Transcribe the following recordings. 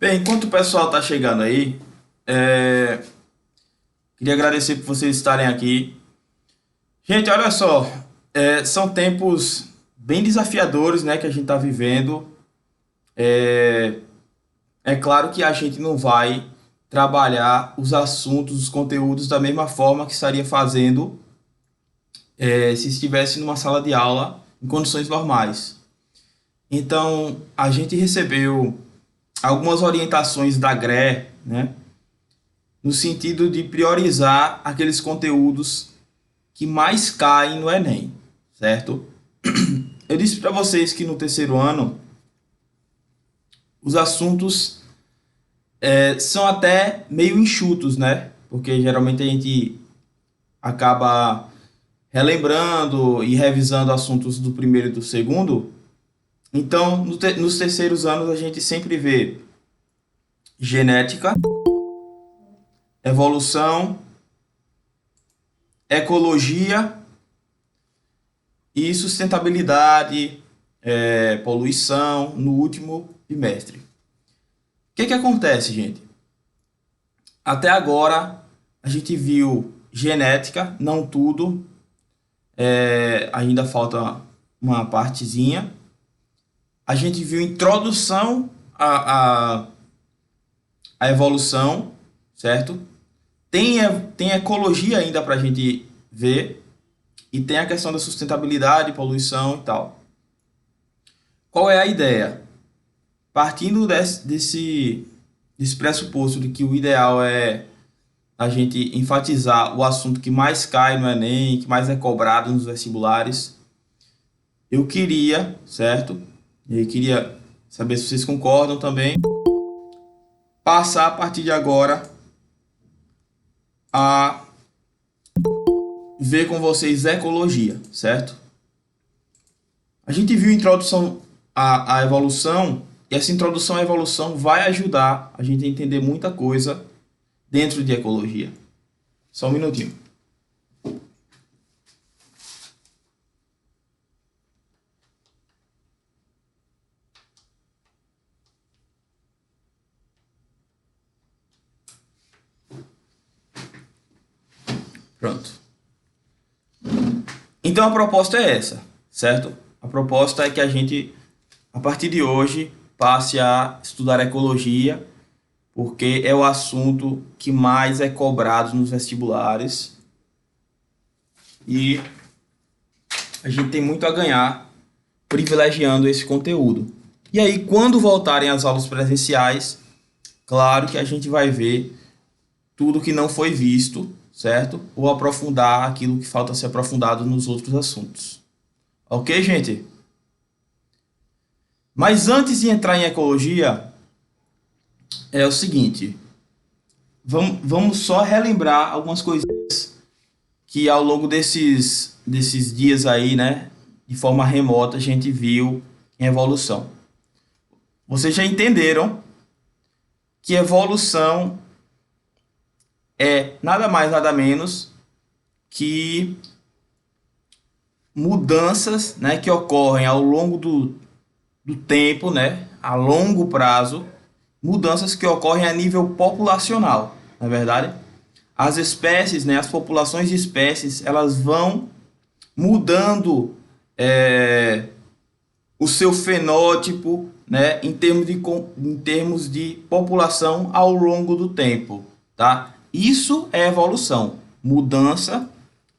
Bem, enquanto o pessoal está chegando aí, é, queria agradecer por vocês estarem aqui. Gente, olha só, são tempos bem desafiadores, né, que a gente está vivendo. É, é claro que a gente não vai trabalhar os assuntos, os conteúdos da mesma forma que estaria fazendo se estivesse numa sala de aula em condições normais. Então, a gente recebeu algumas orientações da GRE, né, no sentido de priorizar aqueles conteúdos que mais caem no Enem, certo? Eu disse para vocês que no terceiro ano os assuntos são até meio enxutos, né? Porque geralmente a gente acaba relembrando e revisando assuntos do primeiro e do segundo. Então, nos terceiros anos a gente sempre vê genética, evolução, ecologia e sustentabilidade, poluição no último bimestre. O que acontece, gente? Até agora a gente viu genética, não tudo, ainda falta uma partezinha. A gente viu introdução à evolução, certo? Tem ecologia ainda para a gente ver, e tem a questão da sustentabilidade, poluição e tal. Qual é a ideia? Partindo desse pressuposto de que o ideal é a gente enfatizar o assunto que mais cai no Enem, que mais é cobrado nos vestibulares, eu queria, certo? E aí queria saber se vocês concordam também, passar a partir de agora a ver com vocês ecologia, certo? A gente viu a introdução à evolução, e essa introdução à evolução vai ajudar a gente a entender muita coisa dentro de ecologia. Só um minutinho. Pronto. Então a proposta é essa, certo? A proposta é que a gente, a partir de hoje, passe a estudar ecologia, porque é o assunto que mais é cobrado nos vestibulares e a gente tem muito a ganhar privilegiando esse conteúdo. E aí, quando voltarem as aulas presenciais, claro que a gente vai ver tudo que não foi visto, certo? Ou aprofundar aquilo que falta ser aprofundado nos outros assuntos. Ok, gente? Mas antes de entrar em ecologia, é o seguinte, vamos só relembrar algumas coisinhas que ao longo desses dias aí, né, de forma remota, a gente viu em evolução. Vocês já entenderam que evolução é nada mais, nada menos que mudanças, né, que ocorrem ao longo do tempo, né, a longo prazo, mudanças que ocorrem a nível populacional, na verdade. As espécies, né, as populações de espécies, elas vão mudando o seu fenótipo, né, em termos de população ao longo do tempo, tá? Isso é evolução, mudança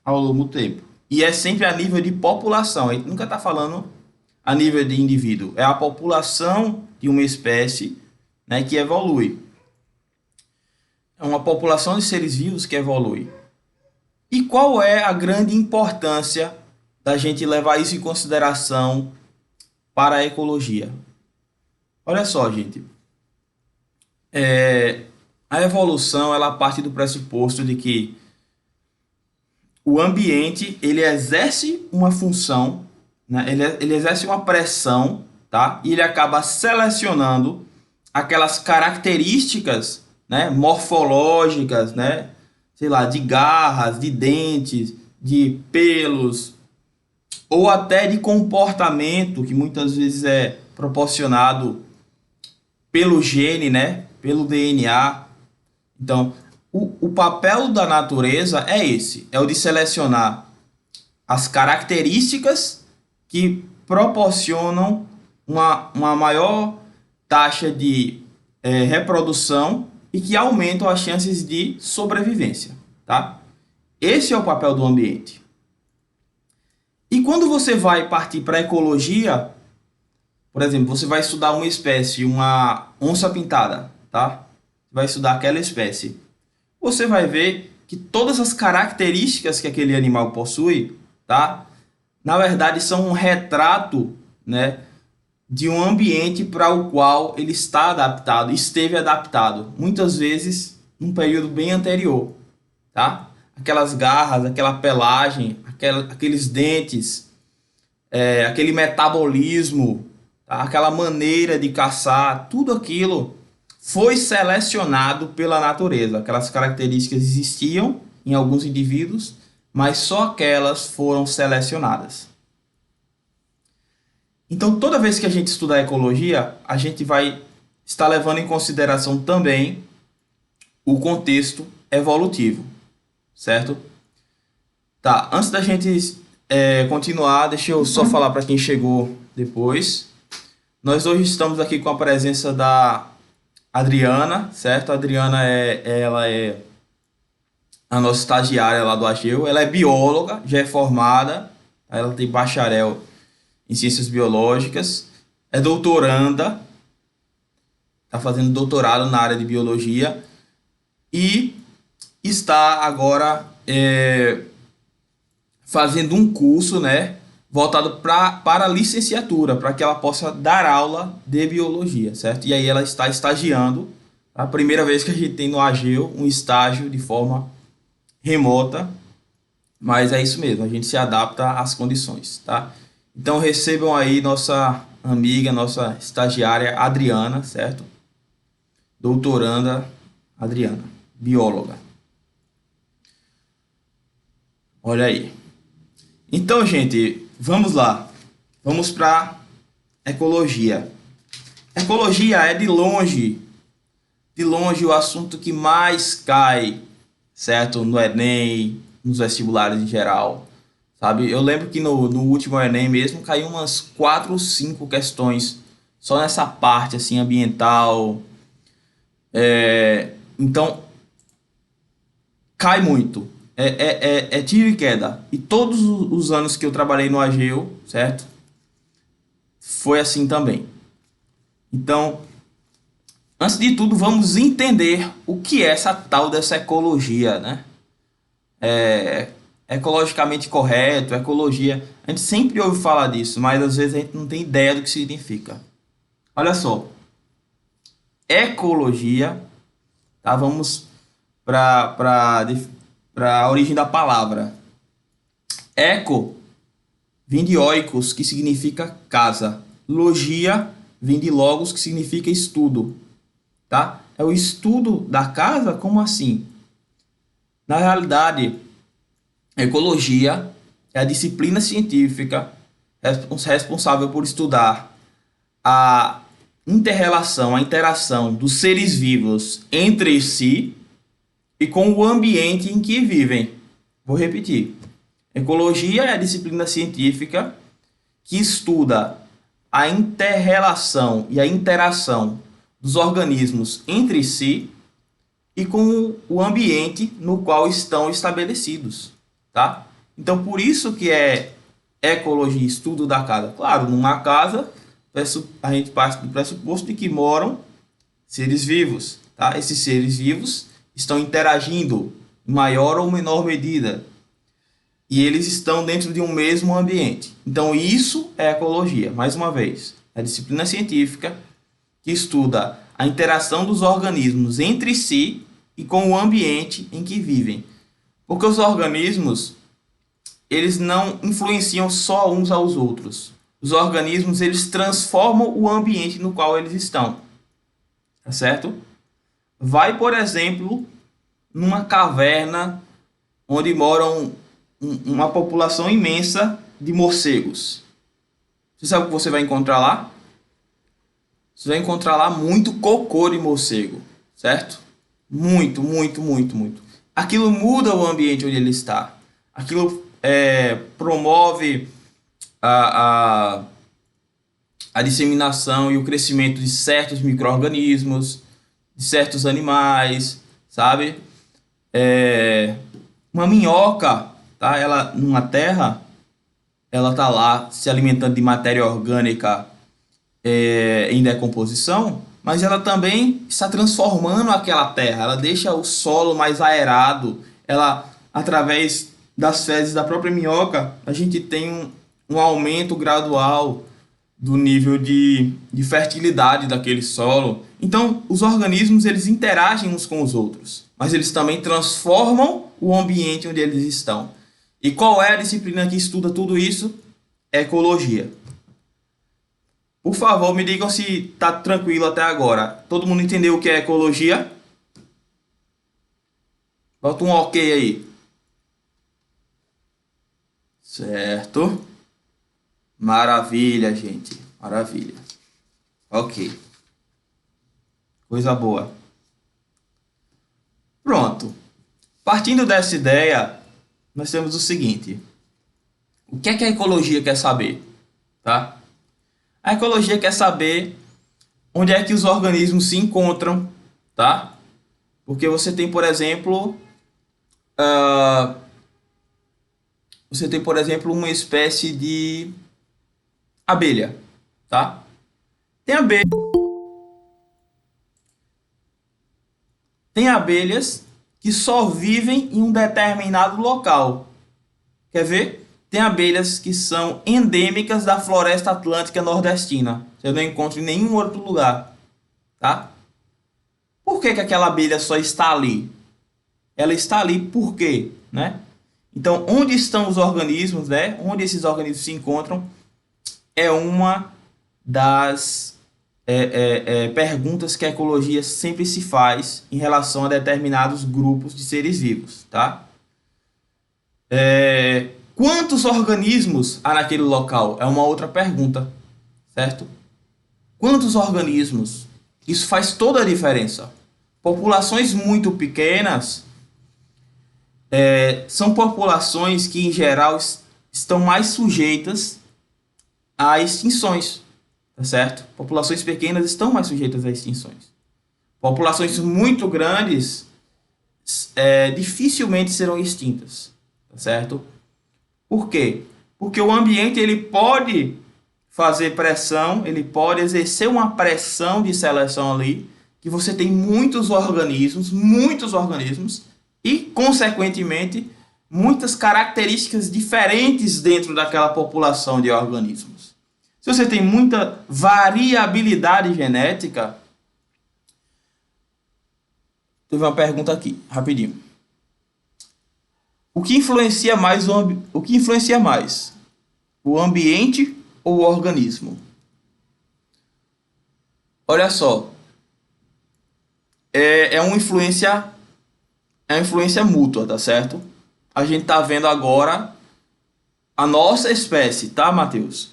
ao longo do tempo. E é sempre a nível de população, a gente nunca está falando a nível de indivíduo, é a população de uma espécie, né, que evolui. É uma população de seres vivos que evolui. E qual é a grande importância da gente levar isso em consideração para a ecologia? Olha só, gente. A evolução ela parte do pressuposto de que o ambiente ele exerce uma função, né? Ele exerce uma pressão, tá? E ele acaba selecionando aquelas características, né, morfológicas, né, sei lá, de garras, de dentes, de pelos, ou até de comportamento que muitas vezes é proporcionado pelo gene, né? Pelo DNA. Então, o papel da natureza é esse, é o de selecionar as características que proporcionam uma maior taxa de reprodução e que aumentam as chances de sobrevivência, tá? Esse é o papel do ambiente. E quando você vai partir para a ecologia, por exemplo, você vai estudar uma espécie, uma onça-pintada, tá? Vai estudar aquela espécie. Você vai ver que todas as características que aquele animal possui, tá? Na verdade, são um retrato, né, de um ambiente para o qual ele está adaptado, esteve adaptado, muitas vezes num período bem anterior, tá? Aquelas garras, aquela pelagem, aqueles dentes, aquele metabolismo, tá? Aquela maneira de caçar, tudo aquilo foi selecionado pela natureza. Aquelas características existiam em alguns indivíduos, mas só aquelas foram selecionadas. Então, toda vez que a gente estudar ecologia, a gente vai estar levando em consideração também o contexto evolutivo, certo? Tá, antes da gente continuar, deixa eu só falar para quem chegou depois. Nós hoje estamos aqui com a presença da Adriana, certo? A Adriana ela é a nossa estagiária lá do AGEU. Ela é bióloga, já é formada, ela tem bacharel em ciências biológicas, é doutoranda, está fazendo doutorado na área de biologia e está agora fazendo um curso, né, voltado para a licenciatura, para que ela possa dar aula de biologia, certo? E aí ela está estagiando, a primeira vez que a gente tem no AGEU um estágio de forma remota, mas é isso mesmo, a gente se adapta às condições, tá? Então recebam aí nossa amiga, nossa estagiária Adriana, certo? Doutoranda Adriana, bióloga. Olha aí. Então, gente, vamos lá. Vamos para ecologia. Ecologia é de longe o assunto que mais cai, certo? No Enem, nos vestibulares em geral. Sabe? Eu lembro que no último Enem mesmo caiu umas 4 ou 5 questões só nessa parte assim ambiental. Então cai muito. É tiro e queda. E todos os anos que eu trabalhei no AGEU, certo? Foi assim também. Então, antes de tudo, vamos entender o que é essa tal dessa ecologia, né? Ecologicamente correto, ecologia. A gente sempre ouve falar disso, mas às vezes a gente não tem ideia do que significa. Olha só. Ecologia, tá? Vamos para a origem da palavra. Eco vem de oikos, que significa casa. Logia vem de logos, que significa estudo, tá? É o estudo da casa, como assim? Na realidade, ecologia é a disciplina científica responsável por estudar a inter-relação, a interação dos seres vivos entre si e com o ambiente em que vivem. Vou repetir. Ecologia é a disciplina científica que estuda a inter-relação e a interação dos organismos entre si e com o ambiente no qual estão estabelecidos, tá? Então, por isso que é ecologia, estudo da casa. Claro, numa casa, a gente parte do pressuposto de que moram seres vivos, tá? Esses seres vivos estão interagindo em maior ou menor medida e eles estão dentro de um mesmo ambiente. Então, isso é ecologia. Mais uma vez, é a disciplina científica que estuda a interação dos organismos entre si e com o ambiente em que vivem. Porque os organismos, eles não influenciam só uns aos outros. Os organismos, eles transformam o ambiente no qual eles estão. Tá certo? Vai, por exemplo, numa caverna onde moram uma população imensa de morcegos. Você sabe o que você vai encontrar lá? você vai encontrar lá muito cocô de morcego, certo? Muito, muito, muito, muito. Aquilo muda o ambiente onde ele está. Aquilo promove a, a, a disseminação e o crescimento de certos micro-organismos, de certos animais, sabe? Uma minhoca, tá? Ela numa terra, ela tá lá se alimentando de matéria orgânica em decomposição, mas ela também está transformando aquela terra. Ela deixa o solo mais aerado. Ela, através das fezes da própria minhoca, a gente tem um aumento gradual do nível de fertilidade daquele solo. Então, os organismos eles interagem uns com os outros, mas eles também transformam o ambiente onde eles estão. E qual é a disciplina que estuda tudo isso? Ecologia. Por favor, me digam se está tranquilo até agora. Todo mundo entendeu o que é ecologia? Bota um ok aí. Certo. Maravilha, gente. Maravilha. Ok. Coisa boa. Pronto. Partindo dessa ideia, nós temos o seguinte. O que é que a ecologia quer saber? Tá? A ecologia quer saber onde é que os organismos se encontram, tá? Porque você tem, por exemplo, uma espécie de abelha, tá? Tem abelhas que só vivem em um determinado local. Quer ver? Tem abelhas que são endêmicas da floresta atlântica nordestina. Você não encontra em nenhum outro lugar, tá? Por que que aquela abelha só está ali? Ela está ali por quê, né? Então, onde estão os organismos, né? Onde esses organismos se encontram é uma das perguntas que a ecologia sempre se faz em relação a determinados grupos de seres vivos, tá? Quantos organismos há naquele local? É uma outra pergunta, certo? Quantos organismos? Isso faz toda a diferença. Populações muito pequenas são populações que, em geral, estão mais sujeitas a extinções, tá certo? Populações pequenas estão mais sujeitas a extinções. Populações muito grandes dificilmente serão extintas, tá certo? Por quê? Porque o ambiente ele pode fazer pressão, ele pode exercer uma pressão de seleção ali, que você tem muitos organismos e, consequentemente, muitas características diferentes dentro daquela população de organismos. Se você tem muita variabilidade genética, teve uma pergunta aqui, rapidinho. O que influencia mais? O ambiente ou o organismo? Olha só, é uma influência mútua, tá certo? A gente tá vendo agora a nossa espécie, tá, Matheus?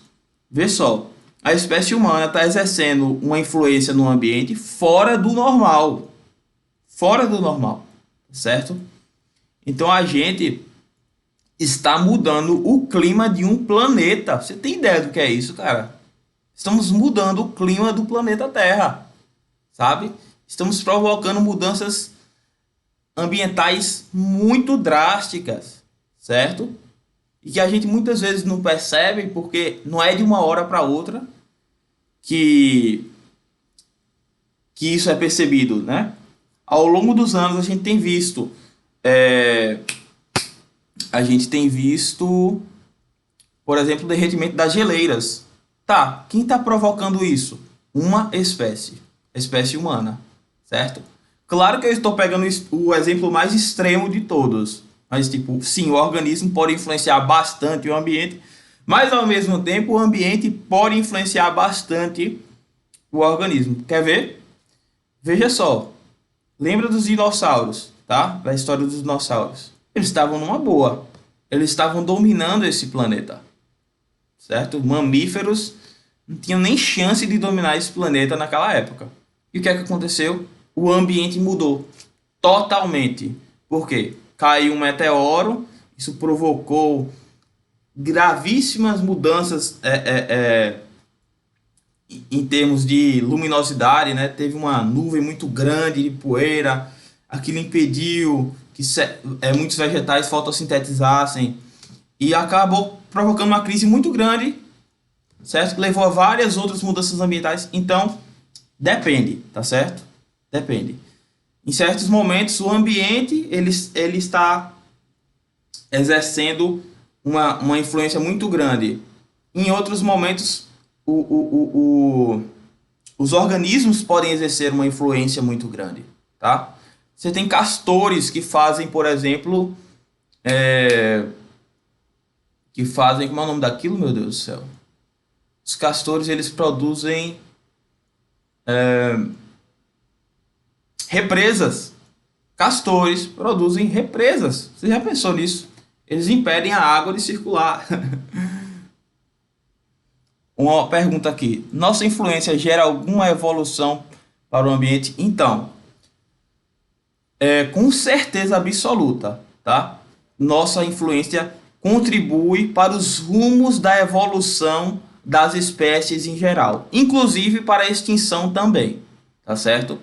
Vê só, a espécie humana está exercendo uma influência no ambiente fora do normal, certo? Então a gente está mudando o clima de um planeta. Você tem ideia do que é isso, cara? Estamos mudando o clima do planeta Terra, sabe? Estamos provocando mudanças ambientais muito drásticas, certo? E que a gente muitas vezes não percebe porque não é de uma hora para outra que isso é percebido, né? Ao longo dos anos a gente tem visto por exemplo, o derretimento das geleiras. Tá, quem está provocando isso? Uma espécie, a espécie humana, certo? Claro que eu estou pegando o exemplo mais extremo de todos, mas tipo, sim, o organismo pode influenciar bastante o ambiente, mas ao mesmo tempo o ambiente pode influenciar bastante o organismo. Quer ver? Veja só, lembra dos dinossauros, tá? Da história dos dinossauros. Eles estavam numa boa. Eles estavam dominando esse planeta, certo? Mamíferos não tinham nem chance de dominar esse planeta naquela época. E o que é que aconteceu? O ambiente mudou totalmente. Por quê? Caiu um meteoro, isso provocou gravíssimas mudanças em termos de luminosidade, né? Teve uma nuvem muito grande de poeira, aquilo impediu que muitos vegetais fotossintetizassem e acabou provocando uma crise muito grande, certo? Que levou a várias outras mudanças ambientais. Então, depende, tá certo? Depende. Em certos momentos, o ambiente ele está exercendo uma influência muito grande. Em outros momentos, os organismos podem exercer uma influência muito grande, tá? Você tem castores que fazem, por exemplo, como é o nome daquilo, meu Deus do céu? Os castores, eles produzem represas. Castores produzem represas. Você já pensou nisso? Eles impedem a água de circular. Uma pergunta aqui. Nossa influência gera alguma evolução para o ambiente? Então, com certeza absoluta, tá? Nossa influência contribui para os rumos da evolução das espécies em geral, inclusive para a extinção também, tá certo?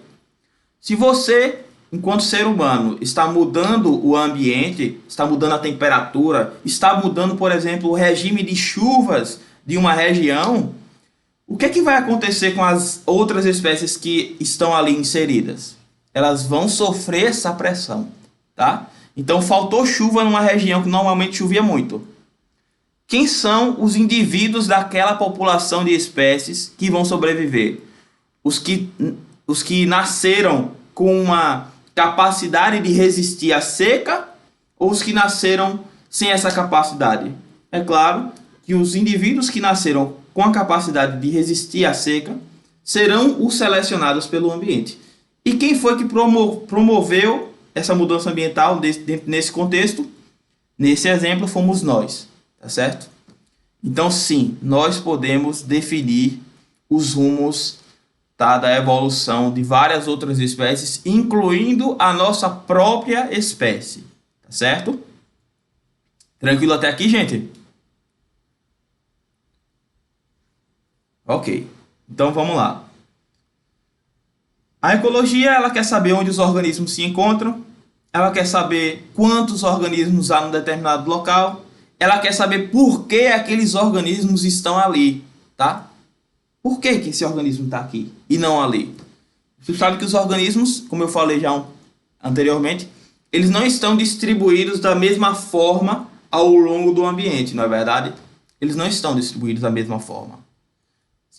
Se você, enquanto ser humano, está mudando o ambiente, está mudando a temperatura, está mudando, por exemplo, o regime de chuvas de uma região, o que é que vai acontecer com as outras espécies que estão ali inseridas? Elas vão sofrer essa pressão, tá? Então, faltou chuva numa região que normalmente chovia muito. Quem são os indivíduos daquela população de espécies que vão sobreviver? Os que nasceram com uma capacidade de resistir à seca ou os que nasceram sem essa capacidade? É claro que os indivíduos que nasceram com a capacidade de resistir à seca serão os selecionados pelo ambiente. E quem foi que promoveu essa mudança ambiental nesse contexto? Nesse exemplo, fomos nós, tá certo? Então, sim, nós podemos definir os rumos, tá, da evolução de várias outras espécies, incluindo a nossa própria espécie, tá certo? Tranquilo até aqui, gente? Ok, então vamos lá. A ecologia, ela quer saber onde os organismos se encontram, ela quer saber quantos organismos há num determinado local, ela quer saber por que aqueles organismos estão ali, tá? Por que esse organismo está aqui e não ali? Você sabe que os organismos, como eu falei já anteriormente, eles não estão distribuídos da mesma forma ao longo do ambiente, não é verdade? Eles não estão distribuídos da mesma forma.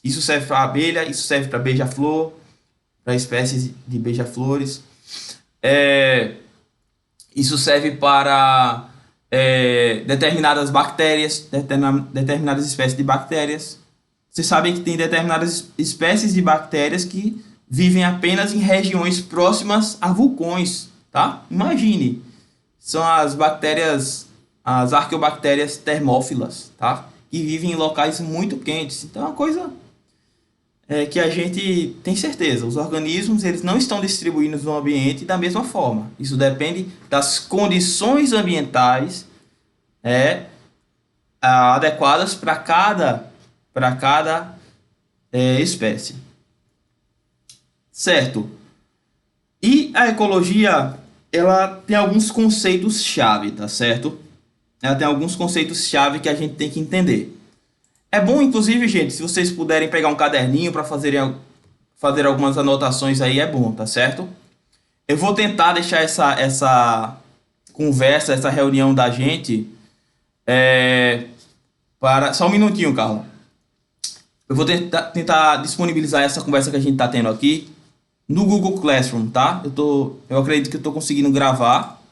Isso serve para abelha, isso serve para beija-flor, para espécies de beija-flores. Isso serve para determinadas bactérias, determinadas espécies de bactérias. Vocês sabem que tem determinadas espécies de bactérias que vivem apenas em regiões próximas a vulcões, tá? Imagine, são as bactérias, as arqueobactérias termófilas, tá? Que vivem em locais muito quentes. Então é uma coisa que a gente tem certeza, os organismos eles não estão distribuídos no ambiente da mesma forma. Isso depende das condições ambientais adequadas para cada espécie. Certo? E a ecologia, ela tem alguns conceitos-chave, tá certo? Ela tem alguns conceitos-chave que a gente tem que entender. É bom, inclusive, gente, se vocês puderem pegar um caderninho para fazer algumas anotações aí, é bom, tá certo? Eu vou tentar deixar essa conversa, essa reunião da gente para... Só um minutinho, Carla. Eu vou tentar disponibilizar essa conversa que a gente está tendo aqui no Google Classroom, tá? Eu acredito que eu estou conseguindo gravar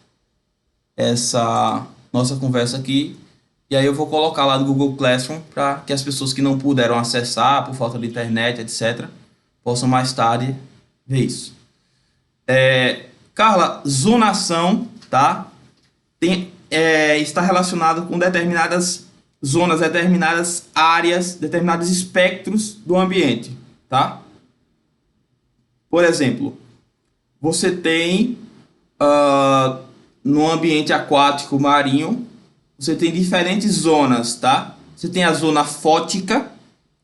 essa nossa conversa aqui. E aí eu vou colocar lá no Google Classroom para que as pessoas que não puderam acessar por falta de internet, etc., possam mais tarde ver isso. Carla, zonação, tá? Está relacionado com determinadas zonas, determinadas áreas, determinados espectros do ambiente, tá? Por exemplo, você tem no ambiente aquático marinho, você tem diferentes zonas, tá? Você tem a zona fótica,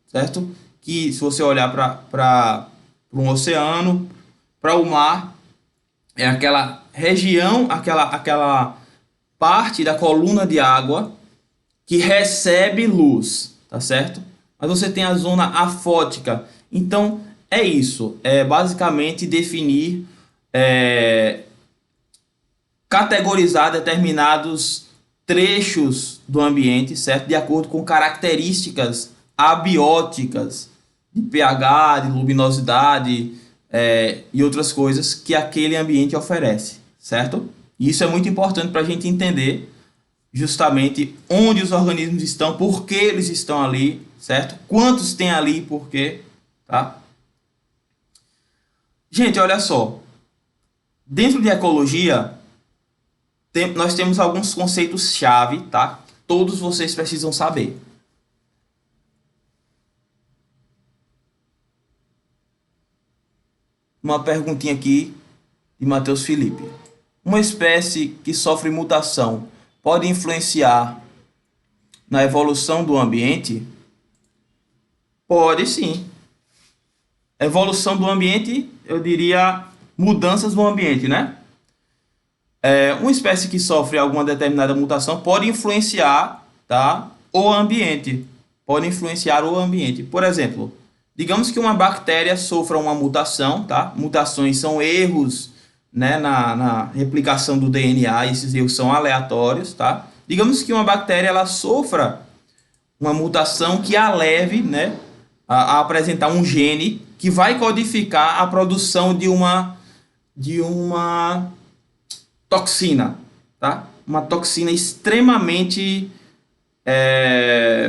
certo? Que se você olhar para um oceano, para o mar, é aquela região, aquela parte da coluna de água que recebe luz, tá certo? Mas você tem a zona afótica. Então, é isso. É basicamente definir, categorizar determinados trechos do ambiente, certo? De acordo com características abióticas, de pH, de luminosidade, e outras coisas que aquele ambiente oferece, certo? E isso é muito importante para a gente entender justamente onde os organismos estão, por que eles estão ali, certo? Quantos tem ali e por quê, tá? Gente, olha só. Dentro de ecologia, nós temos alguns conceitos-chave, tá? Todos vocês precisam saber. Uma perguntinha aqui de Matheus Felipe. Uma espécie que sofre mutação pode influenciar na evolução do ambiente? Pode sim. Evolução do ambiente, eu diria mudanças no ambiente, né? Uma espécie que sofre alguma determinada mutação pode influenciar, tá, o ambiente. Pode influenciar o ambiente. Por exemplo, digamos que uma bactéria sofra uma mutação, tá? Mutações são erros, né, na replicação do DNA, esses erros são aleatórios, tá? Digamos que uma bactéria ela sofra uma mutação que a leve, né, a apresentar um gene que vai codificar a produção de uma toxina, tá? Uma toxina extremamente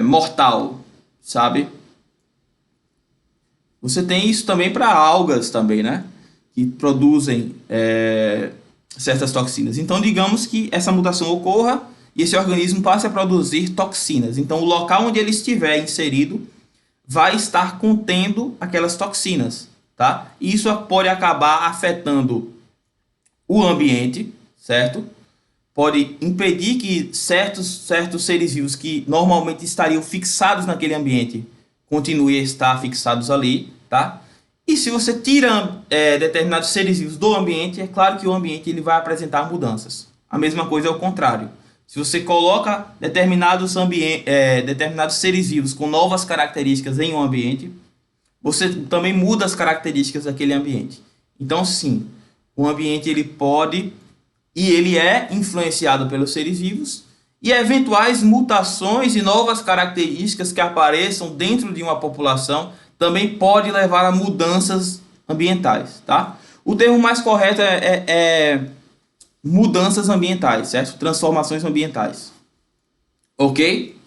mortal, sabe? Você tem isso também para algas também, né? Que produzem certas toxinas. Então, digamos que essa mutação ocorra e esse organismo passe a produzir toxinas. Então, o local onde ele estiver inserido vai estar contendo aquelas toxinas, tá? E isso pode acabar afetando o ambiente, certo? Pode impedir que certos seres vivos que normalmente estariam fixados naquele ambiente continuem a estar fixados ali, tá? E se você tira determinados seres vivos do ambiente, é claro que o ambiente ele vai apresentar mudanças. A mesma coisa é o contrário. Se você coloca determinados seres vivos com novas características em um ambiente, você também muda as características daquele ambiente. Então, sim, o ambiente ele pode e ele é influenciado pelos seres vivos, e eventuais mutações e novas características que apareçam dentro de uma população também pode levar a mudanças ambientais, tá? O termo mais correto é mudanças ambientais, certo? Transformações ambientais. Ok?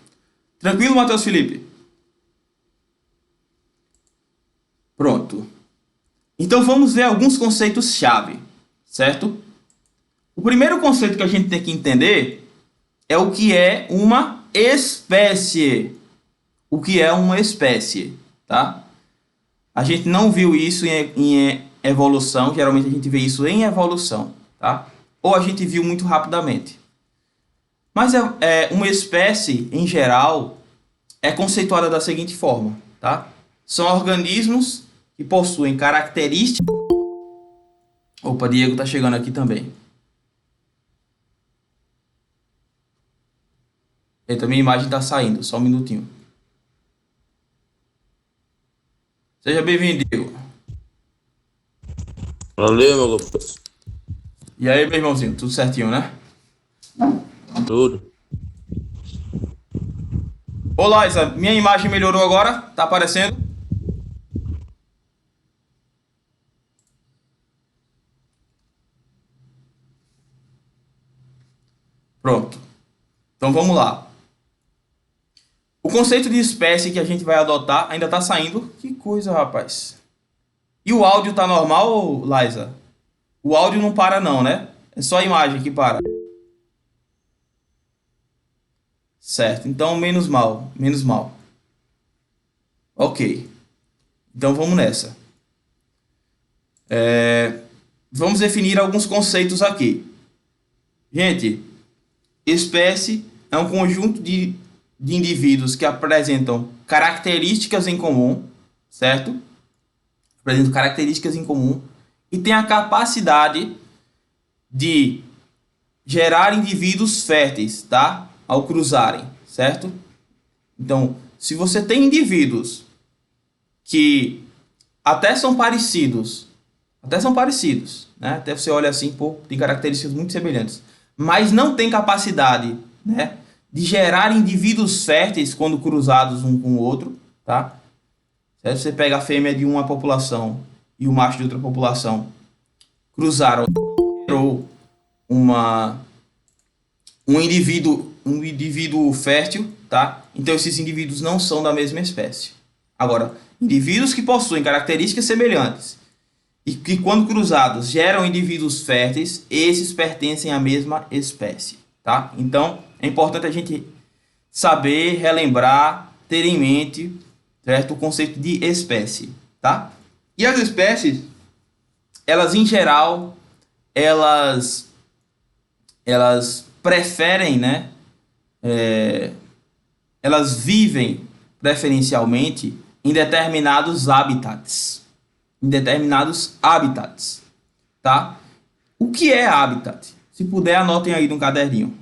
Tranquilo, Matheus Felipe? Pronto. Então vamos ver alguns conceitos-chave, certo? O primeiro conceito que a gente tem que entender é o que é uma espécie. O que é uma espécie, tá? A gente não viu isso em evolução, geralmente a gente vê isso em evolução, tá? Ou a gente viu muito rapidamente. Mas uma espécie, em geral, é conceituada da seguinte forma, tá? São organismos que possuem características... Opa, Diego tá chegando aqui também. Eita, minha imagem tá saindo, só um minutinho. Seja bem-vindo, Diego. Valeu, meu Lucas. E aí, meu irmãozinho, tudo certinho, né? Tudo. Olá, Isa, minha imagem melhorou agora? Tá aparecendo? Pronto. Então vamos lá. O conceito de espécie que a gente vai adotar ainda tá saindo. Que coisa, rapaz. E o áudio tá normal, Liza? O áudio não para não, né? É só a imagem que para. Certo, então menos mal, menos mal. Ok, então vamos nessa. Vamos definir alguns conceitos aqui. Gente, espécie é um conjunto de indivíduos que apresentam características em comum, certo? Apresentam características em comum e tem a capacidade de gerar indivíduos férteis, tá? Ao cruzarem, certo? Então, se você tem indivíduos que até são parecidos, né? Até você olha assim, pô, tem características muito semelhantes, mas não tem capacidade, né, de gerar indivíduos férteis quando cruzados um com o outro, tá? Se você pega a fêmea de uma população e o macho de outra população, cruzaram ou uma um indivíduo fértil, tá? Então esses indivíduos não são da mesma espécie. Agora, indivíduos que possuem características semelhantes e que quando cruzados geram indivíduos férteis, esses pertencem à mesma espécie, tá? Então, é importante a gente saber, relembrar, ter em mente, certo? O conceito de espécie, tá? E as espécies, elas em geral, elas preferem, né? Elas vivem preferencialmente em determinados habitats. Em determinados habitats, tá? O que é habitat? Se puder, anotem aí no caderninho.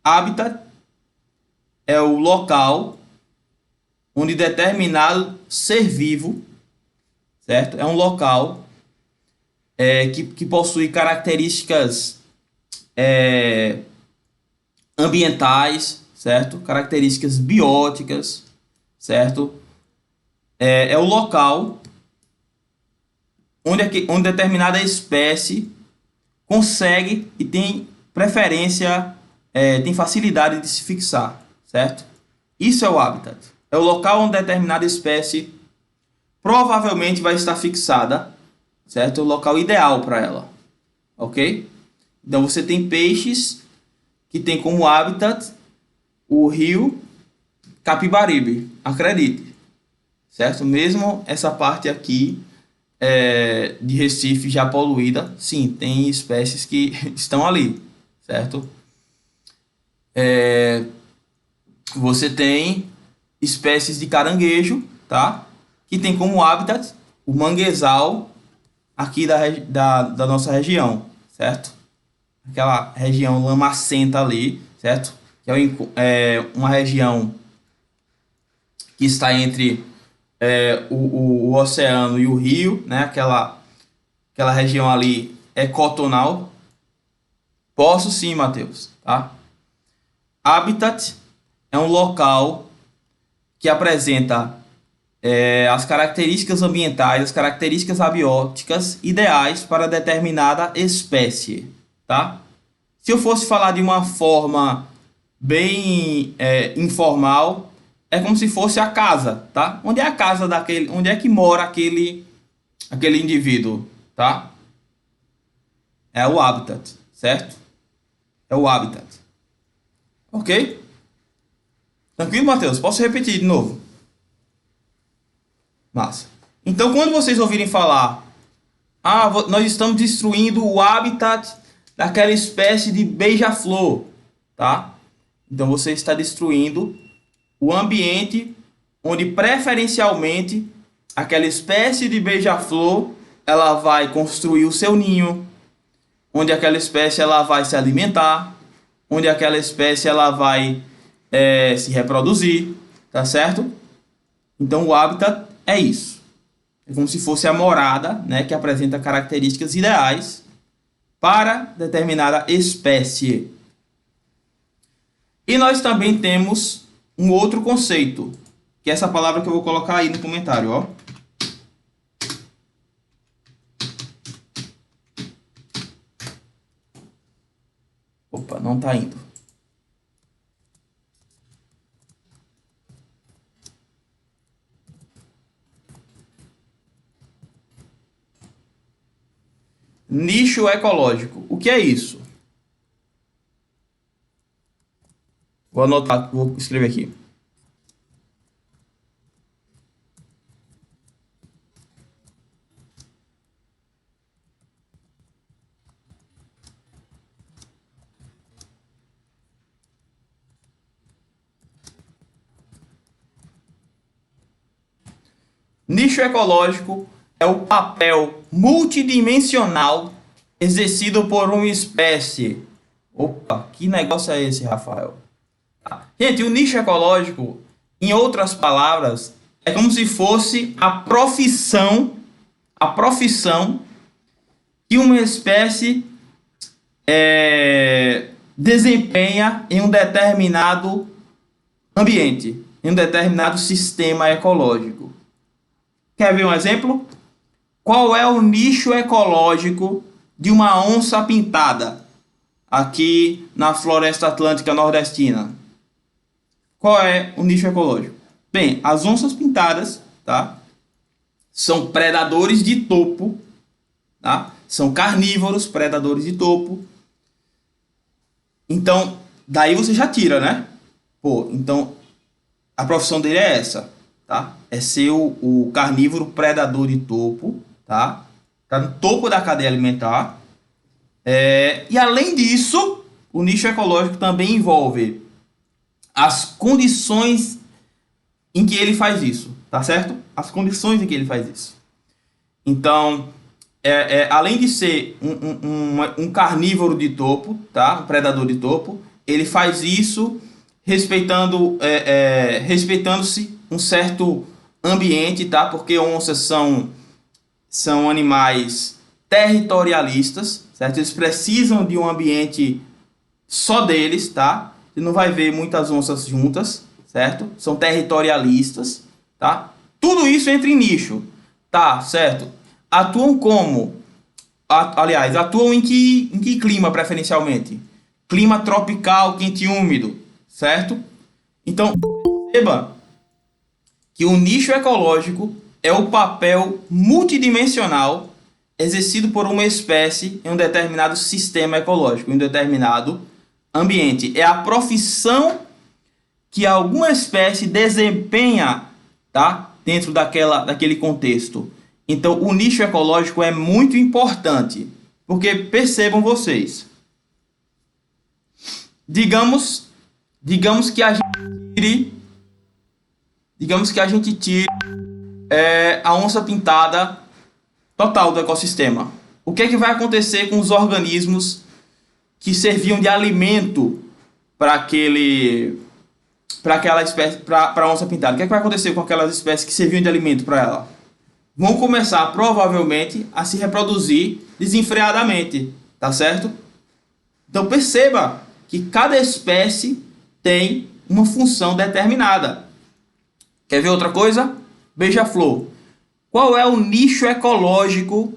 Habitat é o local onde determinado ser vivo, certo? É um local que possui características ambientais, certo? Características bióticas, certo? É o local onde determinada espécie consegue e tem preferência, tem facilidade de se fixar, certo? Isso é o habitat. É o local onde determinada espécie provavelmente vai estar fixada, certo? É o local ideal para ela, ok? Então você tem peixes que tem como habitat o rio Capibaribe, acredite, certo? Mesmo essa parte aqui de Recife já poluída, sim, tem espécies que estão ali, certo? Você tem espécies de caranguejo, tá? Que tem como habitat o manguezal aqui da nossa região, certo? Aquela região lamacenta ali, certo? Que é uma região que está entre o oceano e o rio, né? Aquela região ali é cotonal. Posso sim, Matheus, tá? Habitat é um local que apresenta as características ambientais, as características abióticas ideais para determinada espécie, tá? Se eu fosse falar de uma forma bem informal, é como se fosse a casa, tá? Onde é a casa daquele, onde é que mora aquele indivíduo, tá? É o habitat, certo? É o habitat. Ok? Tranquilo, Matheus? Posso repetir de novo? Massa. Então, quando vocês ouvirem falar, nós estamos destruindo o habitat daquela espécie de beija-flor, tá? Então, você está destruindo o ambiente onde preferencialmente aquela espécie de beija-flor ela vai construir o seu ninho, onde aquela espécie ela vai se alimentar, onde aquela espécie ela vai se reproduzir, tá certo? Então o habitat é isso. É como se fosse a morada, né, que apresenta características ideais para determinada espécie. E nós também temos um outro conceito, que é essa palavra que eu vou colocar aí no comentário, ó. Opa, não está indo. Nicho ecológico. O que é isso? Vou anotar, vou escrever aqui. Nicho ecológico é o papel multidimensional exercido por uma espécie. Opa, que negócio é esse, Rafael? Gente, o nicho ecológico, em outras palavras, é como se fosse a profissão que uma espécie desempenha em um determinado ambiente, em um determinado sistema ecológico. Quer ver um exemplo? Qual é o nicho ecológico de uma onça pintada aqui na Floresta Atlântica Nordestina? Qual é o nicho ecológico? Bem, as onças pintadas, tá, são predadores de topo, tá? São carnívoros, predadores de topo. Então, daí você já tira, né? Pô, então a profissão dele é essa, tá? É ser o carnívoro predador de topo, tá? Tá no topo da cadeia alimentar. E além disso, o nicho ecológico também envolve as condições em que ele faz isso, tá certo? As condições em que ele faz isso. Então, além de ser um carnívoro de topo, tá? Um predador de topo, ele faz isso respeitando-se um certo ambiente, tá? Porque onças são animais territorialistas, certo? Eles precisam de um ambiente só deles, tá? Você não vai ver muitas onças juntas, certo? São territorialistas, tá? Tudo isso entra em nicho, tá? Certo? Atuam como? Aliás, atuam em que clima preferencialmente? Clima tropical, quente e úmido, certo? Então, perceba que o nicho ecológico é o papel multidimensional exercido por uma espécie em um determinado sistema ecológico, em um determinado ambiente. É a profissão que alguma espécie desempenha, tá, dentro daquele contexto. Então, o nicho ecológico é muito importante, porque percebam vocês, digamos que a gente tire a onça pintada total do ecossistema. O que é que vai acontecer com os organismos que serviam de alimento para aquela espécie, para a onça pintada? O que é que vai acontecer com aquelas espécies que serviam de alimento para ela? Vão começar provavelmente a se reproduzir desenfreadamente, tá certo? Então perceba que cada espécie tem uma função determinada. Quer ver outra coisa? Beija-flor. Qual é o nicho ecológico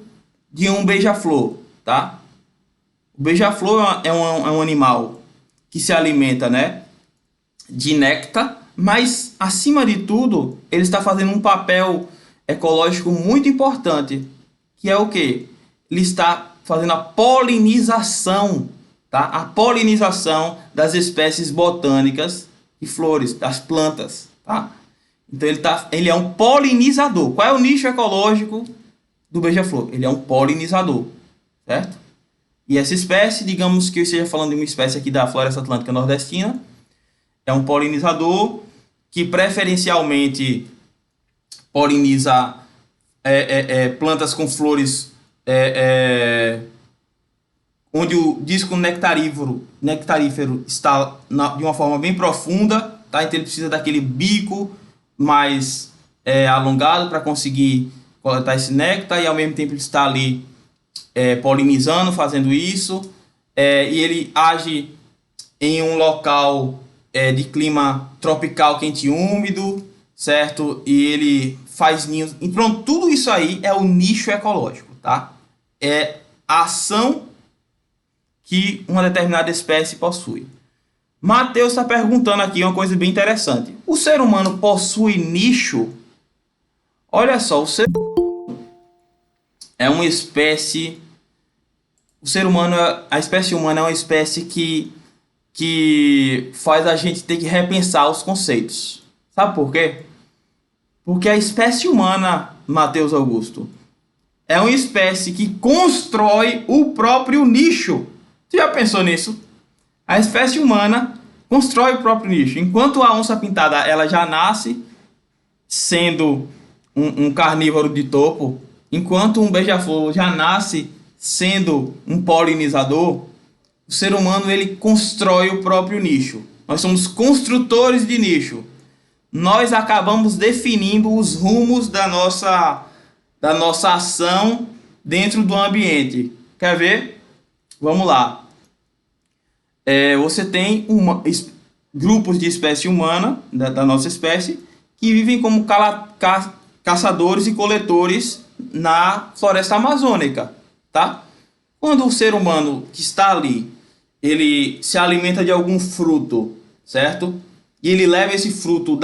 de um beija-flor, tá? O beija-flor é um animal que se alimenta, né, de néctar, mas acima de tudo ele está fazendo um papel ecológico muito importante, que é o quê? Ele está fazendo a polinização, tá? A polinização das espécies botânicas e flores, das plantas, tá? Então ele é um polinizador. Qual é o nicho ecológico do beija-flor? Ele é um polinizador, certo? E essa espécie, digamos que eu esteja falando de uma espécie aqui da Floresta Atlântica Nordestina, é um polinizador que preferencialmente poliniza plantas com flores onde o disco nectarífero está de uma forma bem profunda, tá? Então ele precisa daquele bico mais alongado para conseguir coletar esse néctar, e ao mesmo tempo ele está ali polinizando, fazendo isso, e ele age em um local de clima tropical, quente e úmido, certo? E ele faz ninhos. Então tudo isso aí é o nicho ecológico, tá? É a ação que uma determinada espécie possui. Matheus está perguntando aqui uma coisa bem interessante. O ser humano possui nicho? Olha só, o ser humano é uma espécie. O ser humano, a espécie humana é uma espécie que que faz a gente ter que repensar os conceitos. Sabe por quê? Porque a espécie humana, Matheus Augusto, é uma espécie que constrói o próprio nicho. Você já pensou nisso? A espécie humana constrói o próprio nicho. Enquanto a onça-pintada ela já nasce sendo um carnívoro de topo, enquanto um beija-flor já nasce sendo um polinizador, o ser humano ele constrói o próprio nicho. Nós somos construtores de nicho. Nós acabamos definindo os rumos da nossa ação dentro do ambiente. Quer ver? Vamos lá. Você tem grupos de espécie humana, da nossa espécie, que vivem como caçadores e coletores na floresta amazônica, tá? Quando o ser humano que está ali, ele se alimenta de algum fruto, certo? E ele leva esse fruto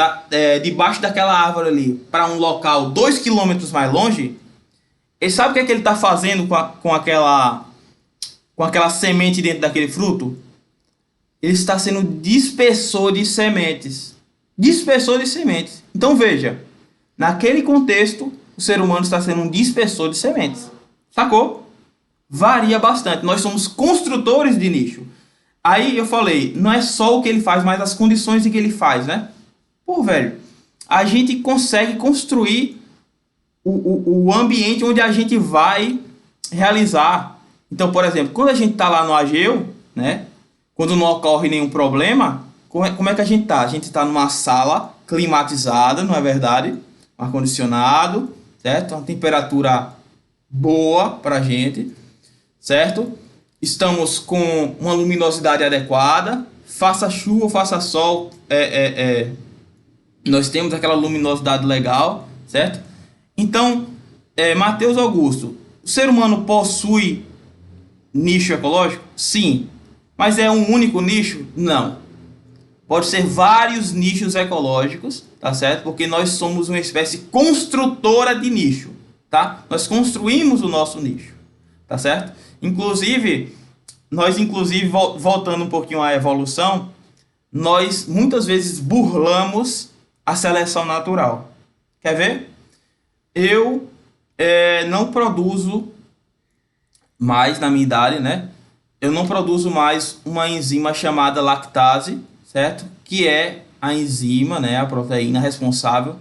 debaixo daquela árvore ali para um local 2 quilômetros mais longe, ele sabe o que é que ele está fazendo com aquela semente dentro daquele fruto? Ele está sendo dispersor de sementes. Dispersor de sementes. Então veja, naquele contexto, o ser humano está sendo um dispersor de sementes. Sacou? Varia bastante. Nós somos construtores de nicho. Aí eu falei, não é só o que ele faz, mas as condições em que ele faz, né? Pô, velho, a gente consegue construir o ambiente onde a gente vai realizar. Então, por exemplo, quando a gente está lá no Ageu, né? Quando não ocorre nenhum problema, como é que a gente está? A gente está numa sala climatizada, não é verdade? Ar-condicionado, certo? Uma temperatura boa para a gente, certo? Estamos com uma luminosidade adequada, faça chuva, faça sol, nós temos aquela luminosidade legal, certo? Então, Matheus Augusto, o ser humano possui nicho ecológico? Sim. Mas é um único nicho? Não. Pode ser vários nichos ecológicos, tá certo? Porque nós somos uma espécie construtora de nicho, tá? Nós construímos o nosso nicho, tá certo? Inclusive, voltando um pouquinho à evolução, nós muitas vezes burlamos a seleção natural. Quer ver? Eu não produzo mais, na minha idade, né? Eu não produzo mais uma enzima chamada lactase, certo? Que é a enzima, né, a proteína responsável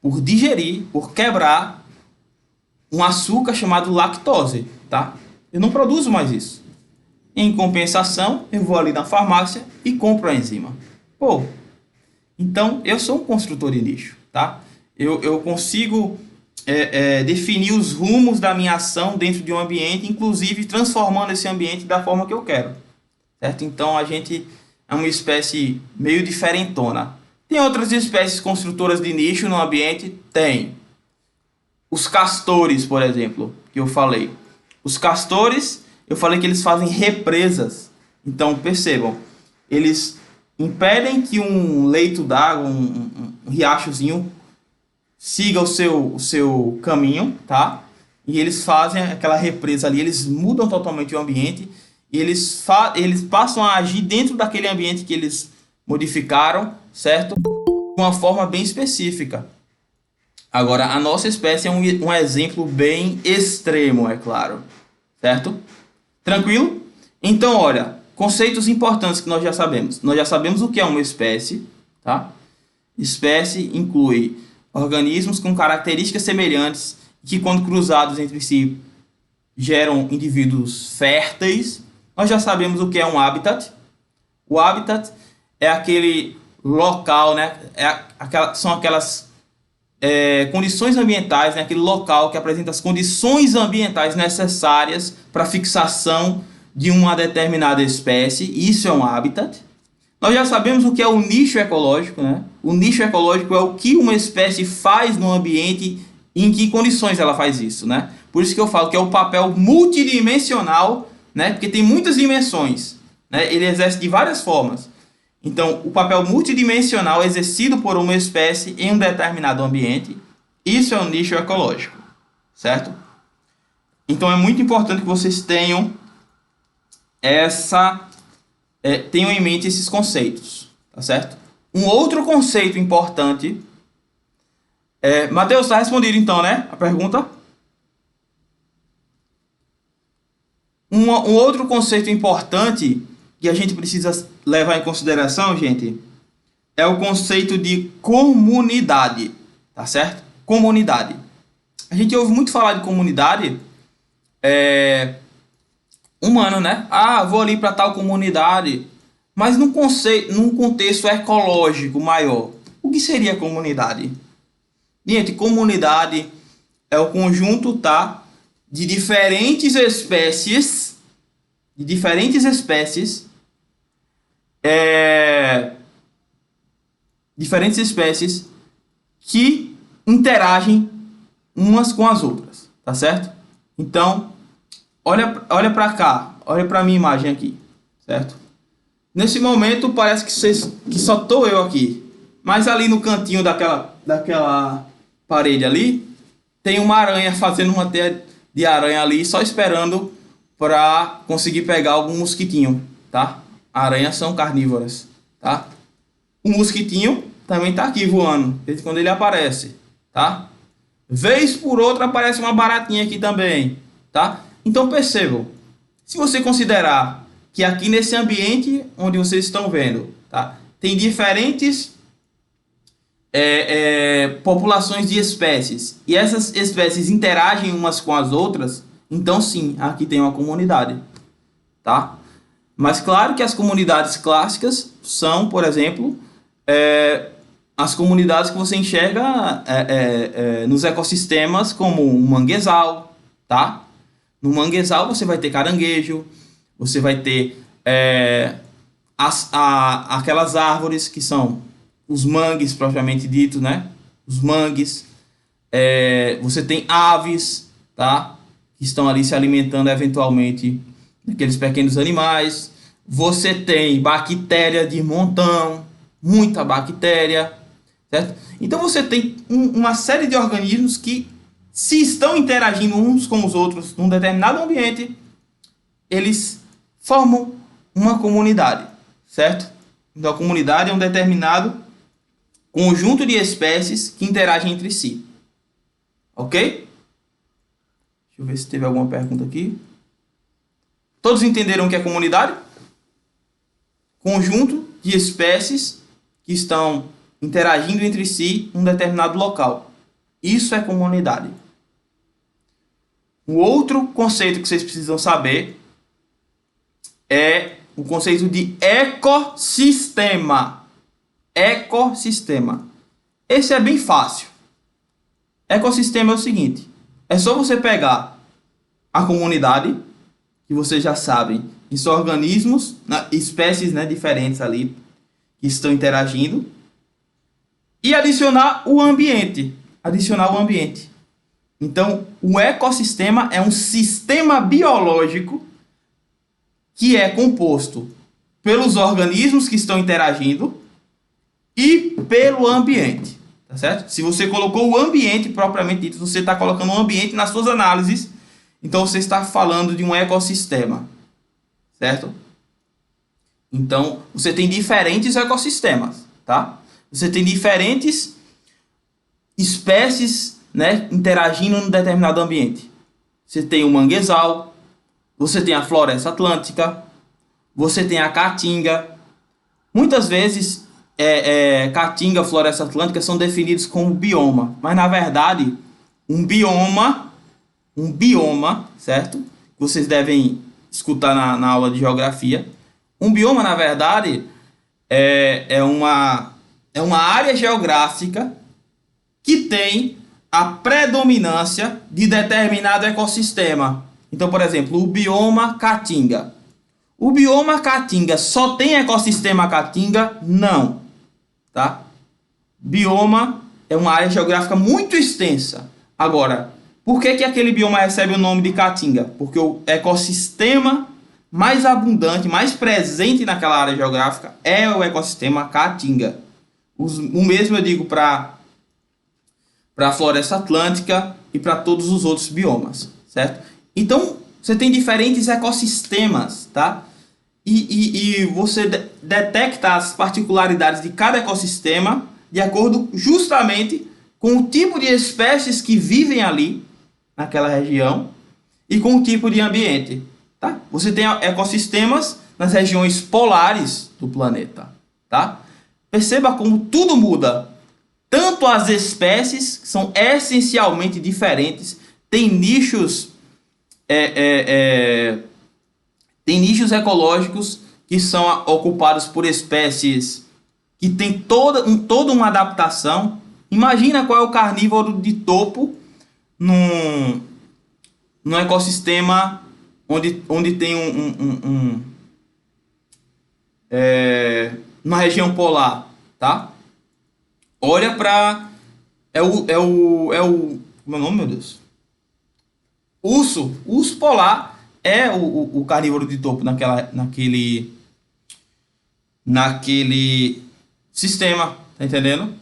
por digerir, por quebrar um açúcar chamado lactose, tá? Eu não produzo mais isso. Em compensação, eu vou ali na farmácia e compro a enzima. Pô, então eu sou um construtor de nicho, tá? Eu consigo definir os rumos da minha ação dentro de um ambiente, inclusive transformando esse ambiente da forma que eu quero, certo? Então a gente é uma espécie meio diferentona. Tem outras espécies construtoras de nicho no ambiente? Tem. Os castores, por exemplo, que eu falei. Os castores, eu falei que eles fazem represas. Então percebam, eles impedem que um leito d'água, um riachozinho, siga o seu caminho, tá? E eles fazem aquela represa ali, eles mudam totalmente o ambiente e eles passam a agir dentro daquele ambiente que eles modificaram, certo? De uma forma bem específica. Agora, a nossa espécie é um exemplo bem extremo, é claro, certo? Tranquilo? Então, olha, conceitos importantes que nós já sabemos. Nós já sabemos o que é uma espécie, tá? Espécie inclui organismos com características semelhantes que, quando cruzados entre si, geram indivíduos férteis. Nós já sabemos o que é um habitat. O habitat é aquele local, né? São aquelas condições ambientais, né? Aquele local que apresenta as condições ambientais necessárias para a fixação de uma determinada espécie. Isso é um habitat. Nós já sabemos o que é o nicho ecológico, né? O nicho ecológico é o que uma espécie faz no ambiente e em que condições ela faz isso, né? Por isso que eu falo que é o papel multidimensional, né? Porque tem muitas dimensões, né? Ele exerce de várias formas. Então, o papel multidimensional exercido por uma espécie em um determinado ambiente, isso é o nicho ecológico, certo? Então, é muito importante que vocês tenham essa tenham em mente esses conceitos, tá certo? Um outro conceito importante Matheus, está respondido então, né? A pergunta. Um outro conceito importante que a gente precisa levar em consideração, gente, é o conceito de comunidade, tá certo? Comunidade. A gente ouve muito falar de comunidade humano, né? Ah, vou ali para tal comunidade. Mas num contexto ecológico maior, o que seria comunidade? Gente, comunidade é o conjunto, tá, de diferentes espécies, que interagem umas com as outras, tá certo? Então, olha para cá, olha para minha imagem aqui, certo? Nesse momento parece que só tô eu aqui, mas ali no cantinho daquela parede ali tem uma aranha fazendo uma teia de aranha ali, só esperando para conseguir pegar algum mosquitinho, tá? Aranhas são carnívoras, tá? O mosquitinho também tá aqui voando, desde quando ele aparece, tá? Vez por outra aparece uma baratinha aqui também, tá? Então percebam, se você considerar que aqui nesse ambiente onde vocês estão vendo, tá, tem diferentes populações de espécies e essas espécies interagem umas com as outras, então sim, aqui tem uma comunidade, tá? Mas claro que as comunidades clássicas são, por exemplo, as comunidades que você enxerga nos ecossistemas, como um manguezal, tá? No manguezal você vai ter caranguejo, você vai ter aquelas árvores que são os mangues propriamente dito, né? Os mangues. Você tem aves, tá? Que estão ali se alimentando eventualmente daqueles pequenos animais. Você tem bactéria de montão, muita bactéria, certo? Então você tem uma série de organismos que, se estão interagindo uns com os outros num determinado ambiente, eles formam uma comunidade, certo? Então a comunidade é um determinado conjunto de espécies que interagem entre si. Ok? Deixa eu ver se teve alguma pergunta aqui. Todos entenderam o que é comunidade? Conjunto de espécies que estão interagindo entre si em um determinado local. Isso é comunidade. O outro conceito que vocês precisam saber é o conceito de ecossistema. Ecossistema. Esse é bem fácil. Ecossistema é o seguinte: é só você pegar a comunidade, que vocês já sabem, que são organismos, espécies, né, diferentes ali, que estão interagindo, e adicionar o ambiente. Então, o ecossistema é um sistema biológico que é composto pelos organismos que estão interagindo e pelo ambiente, tá certo? Se você colocou o ambiente propriamente dito, você está colocando o ambiente nas suas análises, então você está falando de um ecossistema, certo? Então, você tem diferentes ecossistemas, tá? Você tem diferentes espécies, né, interagindo num determinado ambiente. Você tem o manguezal, você tem a floresta atlântica, você tem a caatinga. Muitas vezes, caatinga, floresta atlântica são definidos como bioma, mas na verdade, um bioma, certo? Vocês devem escutar na aula de geografia. Um bioma, na verdade, é uma área geográfica que tem a predominância de determinado ecossistema. Então, por exemplo, o bioma caatinga. O bioma caatinga só tem ecossistema caatinga? Não. Tá? Bioma é uma área geográfica muito extensa. Agora, por que aquele bioma recebe o nome de caatinga? Porque o ecossistema mais abundante, mais presente naquela área geográfica é o ecossistema caatinga. O mesmo eu digo para a floresta atlântica e para todos os outros biomas, certo? Então, você tem diferentes ecossistemas, tá? e você detecta as particularidades de cada ecossistema de acordo justamente com o tipo de espécies que vivem ali naquela região e com o tipo de ambiente, tá? Você tem ecossistemas nas regiões polares do planeta, tá? Perceba como tudo muda. Tanto as espécies, que são essencialmente diferentes, tem nichos tem nichos ecológicos que são ocupados por espécies que têm toda uma adaptação. Imagina qual é o carnívoro de topo num ecossistema onde tem uma região polar, tá? Olha para como é o nome, meu Deus? Urso polar é o carnívoro de topo naquele sistema, tá entendendo?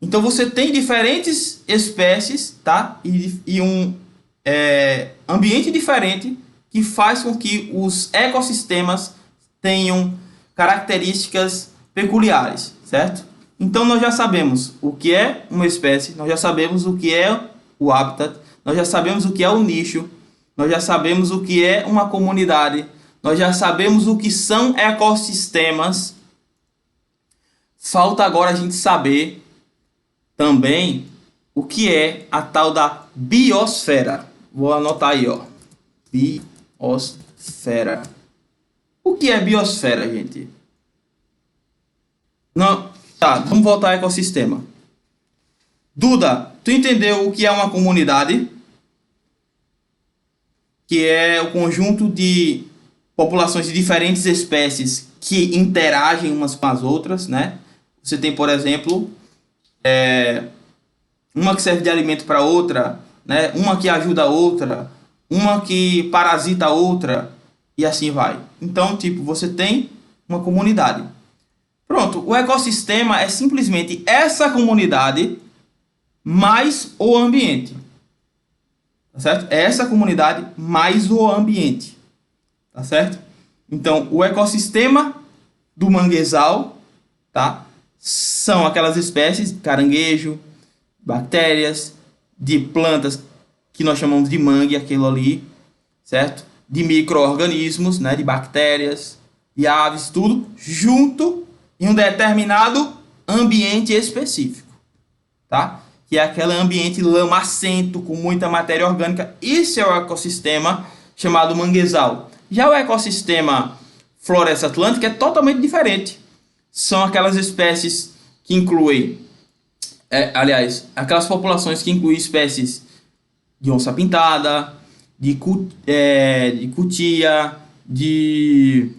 Então você tem diferentes espécies, tá? E um ambiente diferente que faz com que os ecossistemas tenham características peculiares, certo? Então nós já sabemos o que é uma espécie, nós já sabemos o que é o habitat, nós já sabemos o que é o nicho, nós já sabemos o que é uma comunidade, nós já sabemos o que são ecossistemas. Falta agora a gente saber também o que é a tal da biosfera. Vou anotar aí, ó. Biosfera. O que é biosfera, gente? Não, tá, vamos voltar ao ecossistema. Duda, tu entendeu o que é uma comunidade? Que é o conjunto de populações de diferentes espécies que interagem umas com as outras, né? Você tem, por exemplo, uma que serve de alimento para outra, né? Uma que ajuda a outra, uma que parasita a outra, e assim vai. Então, tipo, você tem uma comunidade. Pronto, o ecossistema é simplesmente essa comunidade mais o ambiente. Tá certo? É essa comunidade mais o ambiente. Tá certo? Então, o ecossistema do manguezal, tá? São aquelas espécies, caranguejo, bactérias, de plantas que nós chamamos de mangue, aquilo ali, certo? De micro-organismos, né? De bactérias, de aves, tudo junto em um determinado ambiente específico, tá? Que é aquele ambiente lamacento, com muita matéria orgânica. Isso é o ecossistema chamado manguezal. Já o ecossistema floresta atlântica é totalmente diferente. São aquelas espécies que incluem, aquelas populações que incluem espécies de onça-pintada, de cutia, de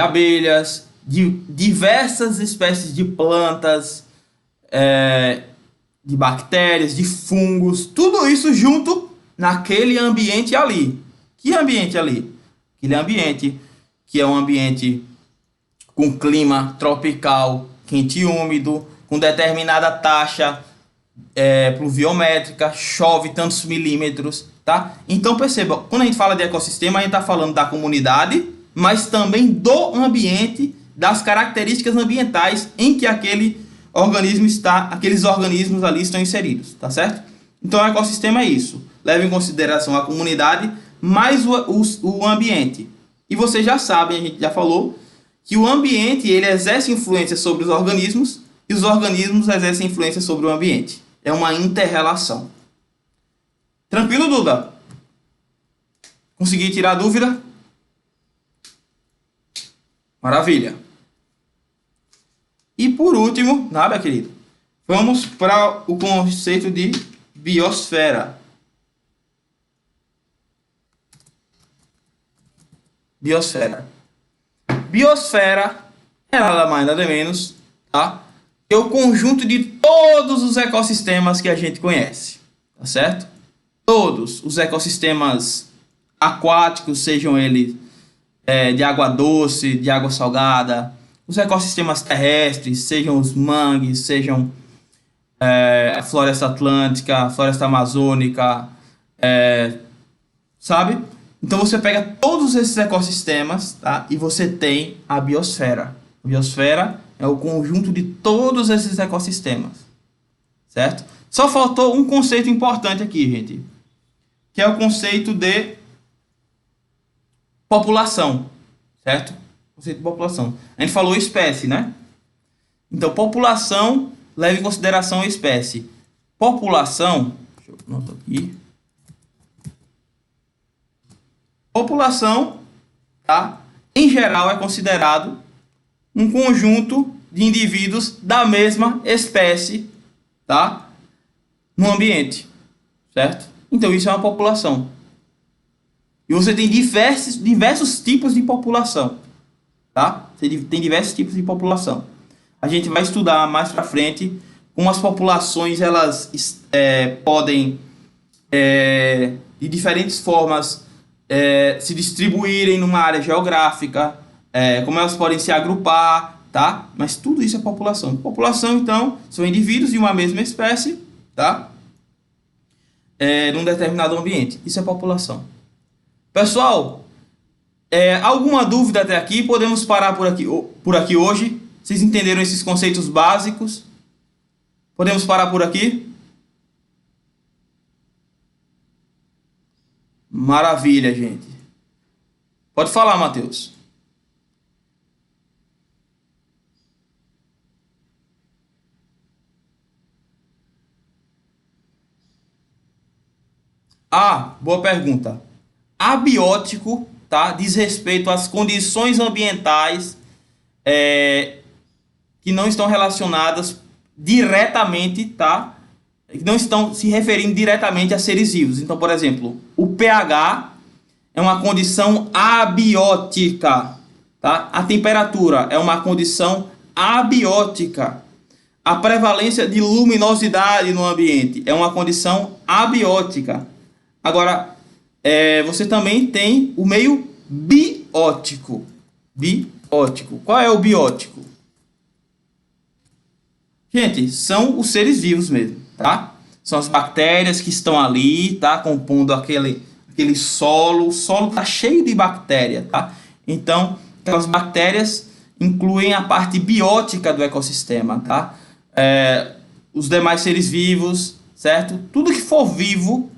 abelhas, de diversas espécies de plantas, de bactérias, de fungos, tudo isso junto naquele ambiente ali. Que ambiente ali? Aquele ambiente que é um ambiente com clima tropical, quente e úmido, com determinada taxa pluviométrica, chove tantos milímetros, tá? Então perceba, quando a gente fala de ecossistema, a gente está falando da comunidade, mas também do ambiente, das características ambientais em que aquele organismo está, aqueles organismos ali estão inseridos, tá certo? Então o ecossistema é isso. Leve em consideração a comunidade mais o ambiente. E vocês já sabem, a gente já falou, que o ambiente ele exerce influência sobre os organismos e os organismos exercem influência sobre o ambiente. É uma inter-relação. Tranquilo, Duda? Consegui tirar a dúvida? Maravilha. E por último, nada, querido, vamos para o conceito de biosfera. Biosfera. Biosfera é nada mais nada menos, tá? É o conjunto de todos os ecossistemas que a gente conhece, tá certo? Todos os ecossistemas aquáticos, sejam eles de água doce, de água salgada, os ecossistemas terrestres, sejam os mangues, sejam a floresta atlântica, a floresta amazônica, sabe? Então você pega todos esses ecossistemas, tá? E você tem a biosfera. A biosfera é o conjunto de todos esses ecossistemas, certo? Só faltou um conceito importante aqui, gente, que é o conceito de população, certo? Conceito de população. A gente falou espécie, né? Então, população leva em consideração a espécie. População, deixa eu anotar aqui. População, tá? Em geral, é considerado um conjunto de indivíduos da mesma espécie, tá? No ambiente, certo? Então, isso é uma população. E você tem diversos tipos de população, tá? Você tem diversos tipos de população. A gente vai estudar mais para frente como as populações elas podem de diferentes formas se distribuírem numa área geográfica, como elas podem se agrupar, tá? Mas tudo isso é população. População, então, são indivíduos de uma mesma espécie, tá? Num determinado ambiente. Isso é população. Pessoal, alguma dúvida até aqui? Podemos parar por aqui hoje? Vocês entenderam esses conceitos básicos? Podemos parar por aqui? Maravilha, gente. Pode falar, Matheus. Ah, boa pergunta. Abiótico, tá? Diz respeito às condições ambientais que não estão relacionadas diretamente, tá? Que não estão se referindo diretamente a seres vivos. Então, por exemplo, o pH é uma condição abiótica, tá? A temperatura é uma condição abiótica. A prevalência de luminosidade no ambiente é uma condição abiótica. Agora, você também tem o meio biótico. Biótico. Qual é o biótico? Gente, são os seres vivos mesmo, tá? São as bactérias que estão ali, tá? Compondo aquele solo. O solo tá cheio de bactéria, tá? Então, aquelas bactérias incluem a parte biótica do ecossistema, tá? Os demais seres vivos, certo? Tudo que for vivo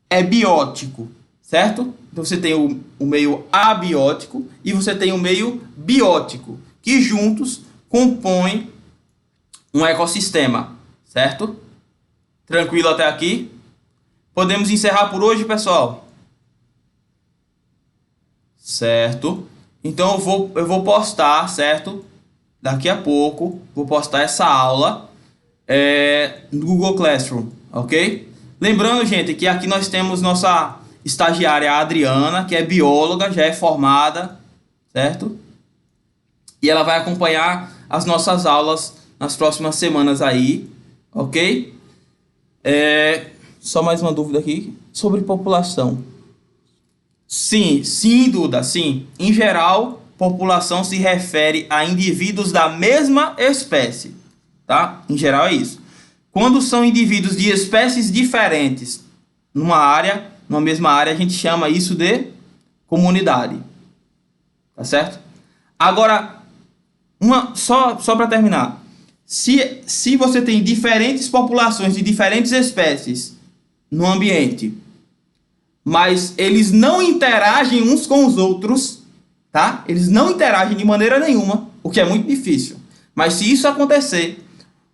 é biótico, certo? Então você tem o meio abiótico e você tem o meio biótico, que juntos compõem um ecossistema, certo? Tranquilo até aqui? Podemos encerrar por hoje, pessoal? Certo? Então eu vou postar, certo? Daqui a pouco vou postar essa aula no Google Classroom, ok? Lembrando, gente, que aqui nós temos nossa estagiária Adriana, que é bióloga, já é formada, certo? E ela vai acompanhar as nossas aulas nas próximas semanas aí, ok? Só mais uma dúvida aqui sobre população. Sim, Duda, sim. Em geral, população se refere a indivíduos da mesma espécie, tá? Em geral é isso. Quando são indivíduos de espécies diferentes numa mesma área, a gente chama isso de comunidade. Tá certo? Agora, só para terminar. Se você tem diferentes populações de diferentes espécies no ambiente, mas eles não interagem uns com os outros, tá? Eles não interagem de maneira nenhuma, o que é muito difícil. Mas se isso acontecer,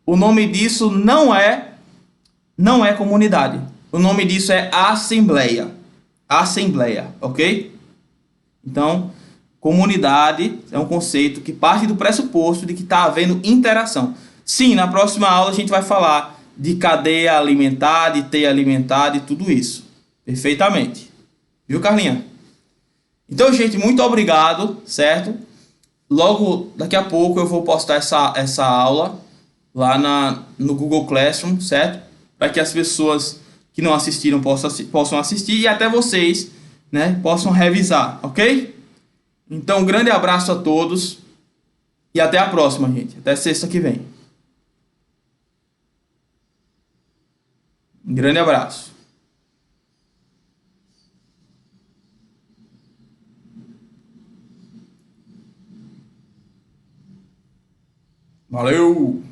o nome disso não é comunidade. O nome disso é assembleia. Assembleia, ok? Então, comunidade é um conceito que parte do pressuposto de que está havendo interação. Sim, na próxima aula a gente vai falar de cadeia alimentar, de teia alimentar e tudo isso. Perfeitamente. Viu, Carlinha? Então, gente, muito obrigado, certo? Logo, daqui a pouco eu vou postar essa aula lá no Google Classroom, certo? Para que as pessoas que não assistiram possam assistir e até vocês, né, possam revisar, ok? Então, um grande abraço a todos e até a próxima, gente. Até sexta que vem. Um grande abraço. Valeu!